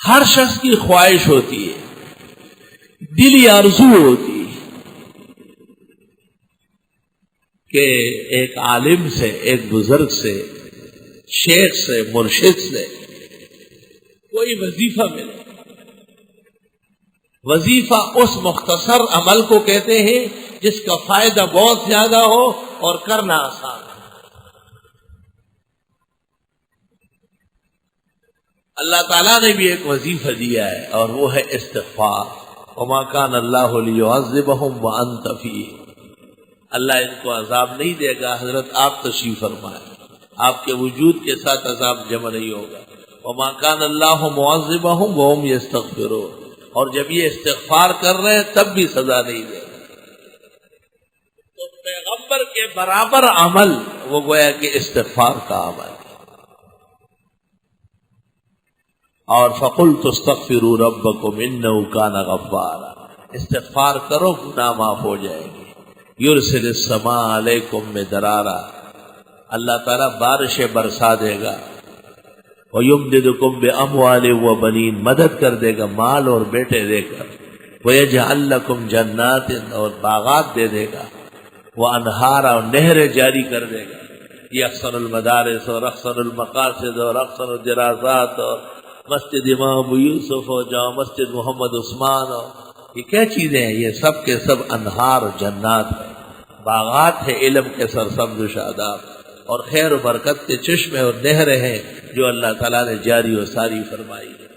ہر شخص کی خواہش ہوتی ہے، دلی آرزو ہوتی ہے کہ ایک عالم سے، ایک بزرگ سے، شیخ سے، مرشد سے کوئی وظیفہ ملے۔ وظیفہ اس مختصر عمل کو کہتے ہیں جس کا فائدہ بہت زیادہ ہو اور کرنا آسان ہے۔ اللہ تعالیٰ نے بھی ایک وظیفہ دیا ہے اور وہ ہے استغفار۔ وما كان اللہ لیعذبہم وانت فیہم، اللہ ان کو عذاب نہیں دے گا، حضرت آپ تشریف فرمائیں، آپ کے وجود کے ساتھ عذاب جمع نہیں ہوگا۔ وما كان اللہ معذبہم وہم یستغفرون، اور جب یہ استغفار کر رہے ہیں تب بھی سزا نہیں دے گا۔ تو پیغمبر کے برابر عمل وہ گویا کہ استغفار کا عمل، اور فَقُلْتُ اسْتَغْفِرُوا رَبَّكُمْ إِنَّهُ كَانَ غَفَّارًا، استغفار کرو گناہ معاف ہو جائیں گے۔ يُرْسِلِ السَّمَاءَ عَلَيْكُمْ مِدْرَارًا، اللہ تعالیٰ بارشیں برسا دے گا۔ وَيُمْدِدُكُمْ بِأَمْوَالٍ وَبَنِينَ، مدد کر دے گا مال اور بیٹے دے کر۔ وَيَجْعَلْ لَكُمْ جَنَّاتٍ، اور باغات دے دے گا۔ وَأَنْهَارًا، اور نہریں جاری کر دے گا۔ یہ احسن المدارس اور احسن المقاصد اور احسن الدراسات اور مسجد امام ابو یوسف اور جامع مسجد محمد عثمان، اور یہ کیا چیزیں ہیں؟ یہ سب کے سب انہار و جنات ہیں، باغات ہیں علم کے سرسبز و شاداب، اور خیر و برکت کے چشمے اور نہریں ہیں جو اللہ تعالیٰ نے جاری و ساری فرمائی ہے۔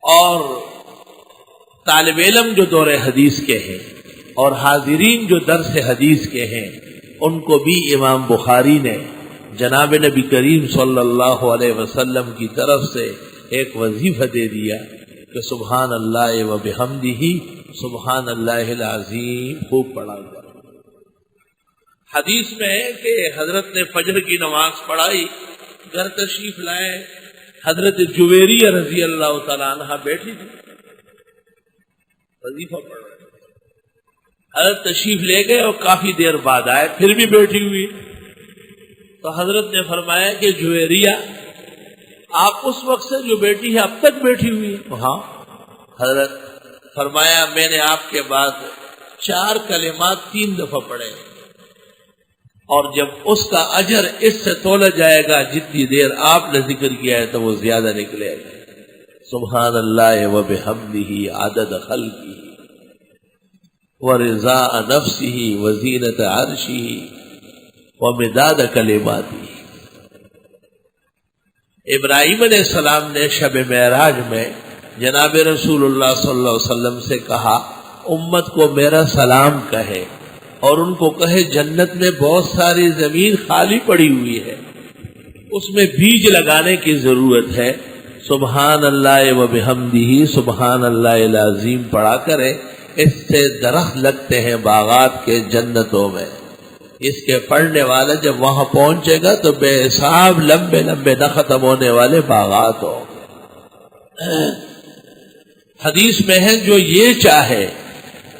اور طالب علم جو دور حدیث کے ہیں اور حاضرین جو درس حدیث کے ہیں، ان کو بھی امام بخاری نے جناب نبی کریم صلی اللہ علیہ وسلم کی طرف سے ایک وظیفہ دے دیا کہ سبحان اللہ و بحمدہ سبحان اللہ العظیم خوب پڑھا گیا۔ حدیث میں ہے کہ حضرت نے فجر کی نماز پڑھائی، گھر تشریف لائے، حضرت جویریہ رضی اللہ تعالیٰ عنہ بیٹھی تھی، وظیفہ پڑھ رہے، حضرت تشریف لے گئے اور کافی دیر بعد آئے، پھر بھی بیٹھی ہوئی۔ تو حضرت نے فرمایا کہ جویریہ آپ اس وقت سے جو بیٹھی ہے اب تک بیٹھی ہوئی ہے؟ ہاں۔ حضرت فرمایا میں نے آپ کے بعد 4 کلمات 3 دفعہ پڑھے، اور جب اس کا اجر اس سے تولا جائے گا جتنی دیر آپ نے ذکر کیا ہے تو وہ زیادہ نکلے گا۔ سبحان اللہ و بحمدہ عدد خلقہ ورضاء نفسہ وزینت عرشہ ومداد کلماتی۔ ابراہیم علیہ السلام نے شب معراج میں جناب رسول اللہ صلی اللہ علیہ وسلم سے کہا امت کو میرا سلام کہے، اور ان کو کہے جنت میں بہت ساری زمین خالی پڑی ہوئی ہے، اس میں بیج لگانے کی ضرورت ہے۔ سبحان اللہ و بحمدہ سبحان اللہ العظیم پڑھا کرے، اس سے درخت لگتے ہیں باغات کے جنتوں میں۔ اس کے پڑھنے والا جب وہاں پہنچے گا تو بے حساب لمبے لمبے نہ ختم ہونے والے باغات ہوں۔ حدیث میں ہے جو یہ چاہے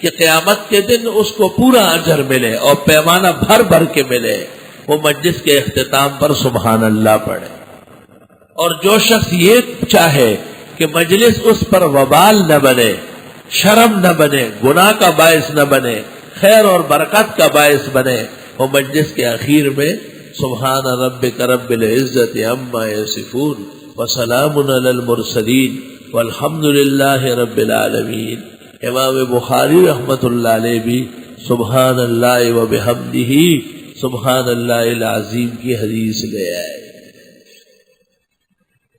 کہ قیامت کے دن اس کو پورا اجر ملے اور پیمانہ بھر بھر کے ملے، وہ مجلس کے اختتام پر سبحان اللہ پڑھے، اور جو شخص یہ چاہے کہ مجلس اس پر وبال نہ بنے، شرم نہ بنے، گناہ کا باعث نہ بنے، خیر اور برکت کا باعث بنے، وہ مجلس کے اخیر میں سبحان ربک رب العزت عما یصفون وسلام علی المرسلین والحمد للہ رب العالمین۔ امام بخاری رحمۃ اللہ علیہ بھی سبحان اللہ و بحمدہ سبحان اللہ العظیم کی حدیث لے آئے۔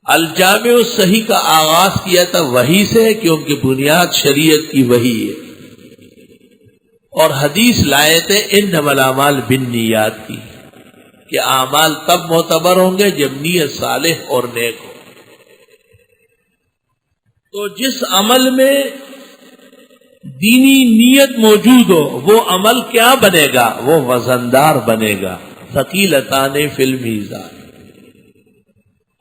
الجامع الصحیح کا آغاز کیا تھا وحی سے، کیونکہ بنیاد شریعت کی وحی ہے، اور حدیث لائے تھے انما الاعمال بالنیات کی، کہ اعمال تب معتبر ہوں گے جب نیت صالح اور نیک ہو۔ تو جس عمل میں دینی نیت موجود ہو وہ عمل کیا بنے گا؟ وہ وزندار بنے گا، ثقیلتان فی المیزان۔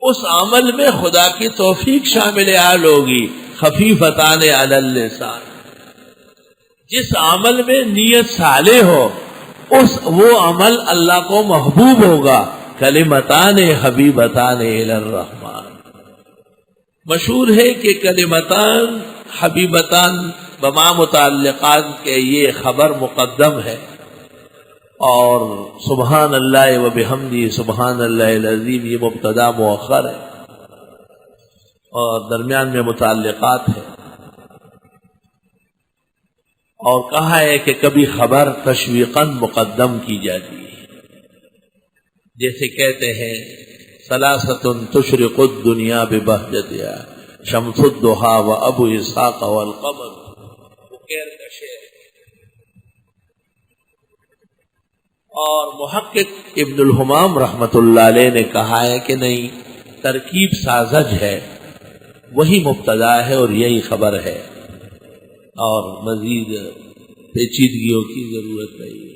اس عمل میں خدا کی توفیق شامل حال ہوگی، خفیفتان علی اللسان۔ جس عمل میں نیت صالح ہو وہ عمل اللہ کو محبوب ہوگا، کلمتان حبیبتان الی الرحمن. مشہور ہے کہ کلمتان حبیبتان بما متعلقات کے یہ خبر مقدم ہے، اور سبحان اللہ و بحمدی سبحان اللہ العظیم یہ مبتدا مؤخر ہے، اور درمیان میں متعلقات ہے. اور کہا ہے کہ کبھی خبر تشویقاً مقدم کی جاتی ہے، جیسے کہتے ہیں ثلاثۃ تشرق الدنیا ببہجتها شمس الضحیٰ و ابو اسحاق والقمر. بکیر کا شعر. اور محقق ابن الحمام رحمت اللہ علیہ نے کہا ہے کہ نہیں، ترکیب سازج ہے، وہی مبتدا ہے اور یہی خبر ہے، اور مزید پیچیدگیوں کی ضرورت نہیں ہے.